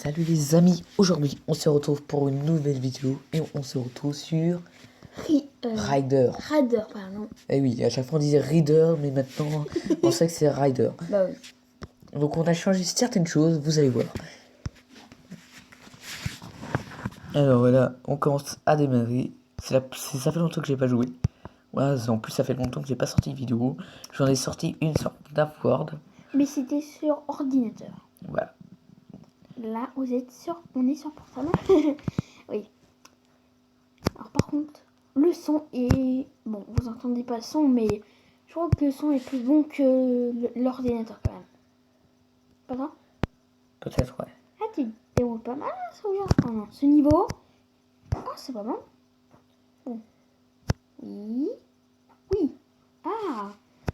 Salut les amis, aujourd'hui on se retrouve pour une nouvelle vidéo et on se retrouve sur Rider. Rider, pardon. Eh oui, à chaque fois on disait Reader, mais maintenant on sait que c'est Rider. Bah oui. Donc on a changé certaines choses, vous allez voir. Alors voilà, on commence à démarrer. Ça fait longtemps que j'ai pas joué. Ouais, en plus ça fait longtemps que j'ai pas sorti de vidéo. J'en ai sorti une sorte d'Upward. Mais c'était sur ordinateur. Voilà. Là, on est sur portable. Oui. Alors par contre, le son est... Bon, vous entendez pas le son, mais je crois que le son est plus bon que l'ordinateur quand même. Pas ça? Peut-être, ouais. Ah, tu déroules pas mal, hein, ça regarde. Oh non, ce niveau... Ah, c'est pas mal. Bon. Oui. Oui. Ah,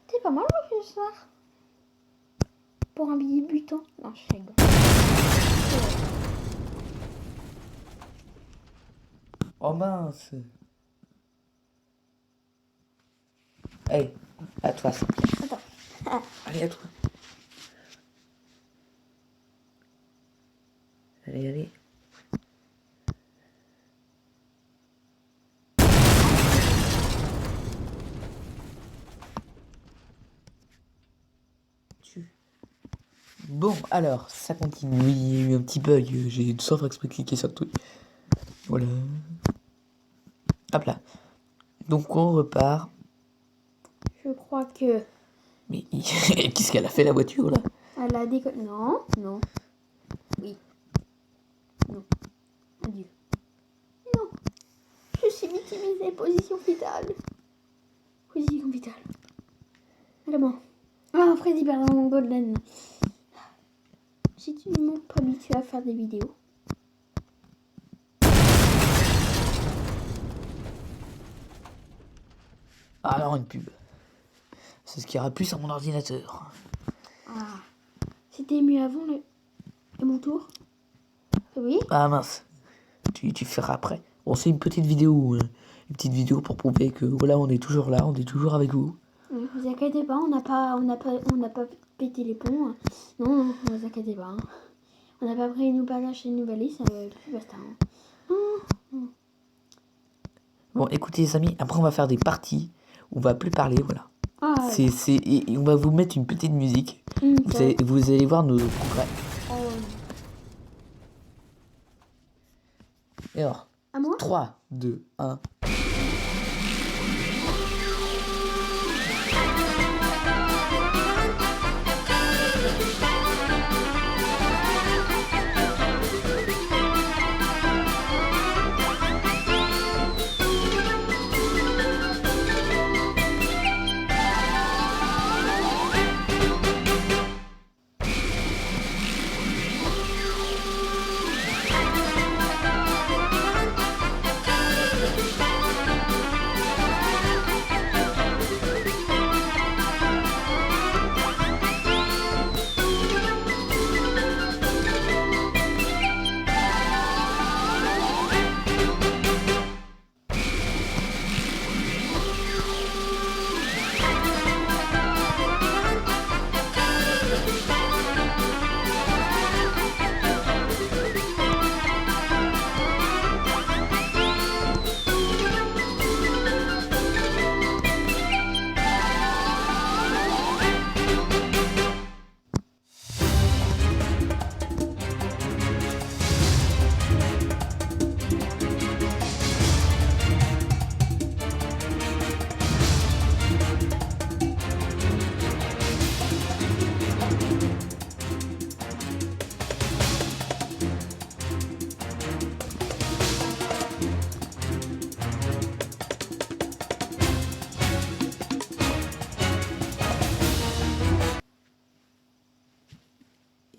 c'est pas mal le soir. Pour un débutant. Non, je rigole. Oh mince. Hey, à toi ça. Attends. Ah. Allez, à toi. Allez. Bon, alors, ça continue. Oui, il y a eu un petit bug. J'ai sans faire exprès cliquer sur le truc. Voilà. Hop là. Donc, on repart. Je crois que... Mais qu'est-ce qu'elle a fait la voiture là? Elle a décollé. Non, non. Oui. Non. Adieu. Non. Je suis victimisée. Position fétale. Position fétale. Vraiment. Ah, Freddy, pardon, Golden. Si tu ne m'as pas habitué à faire des vidéos. Ah, alors une pub. C'est ce qui ira plus sur mon ordinateur. Ah. C'était mieux avant mon tour. Oui. Ah mince. Tu feras après. Bon, c'est une petite vidéo. Une petite vidéo pour prouver que voilà, on est toujours là, on est toujours avec vous. Ne vous inquiétez pas, on n'a pas pété les ponts. Non, ne vous inquiétez pas. On n'a pas pris une bagages et une valise, tout basta. Bon, écoutez les amis, après on va faire des parties où on va plus parler, voilà. Ah, Et on va vous mettre une petite musique. Vous allez voir nos progrès. Et alors, à moi 3, 2, 1.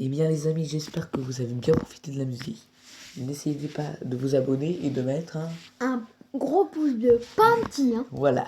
Eh bien les amis, j'espère que vous avez bien profité de la musique. N'essayez pas de vous abonner et de mettre un gros pouce bleu, pas un petit. Hein. Voilà.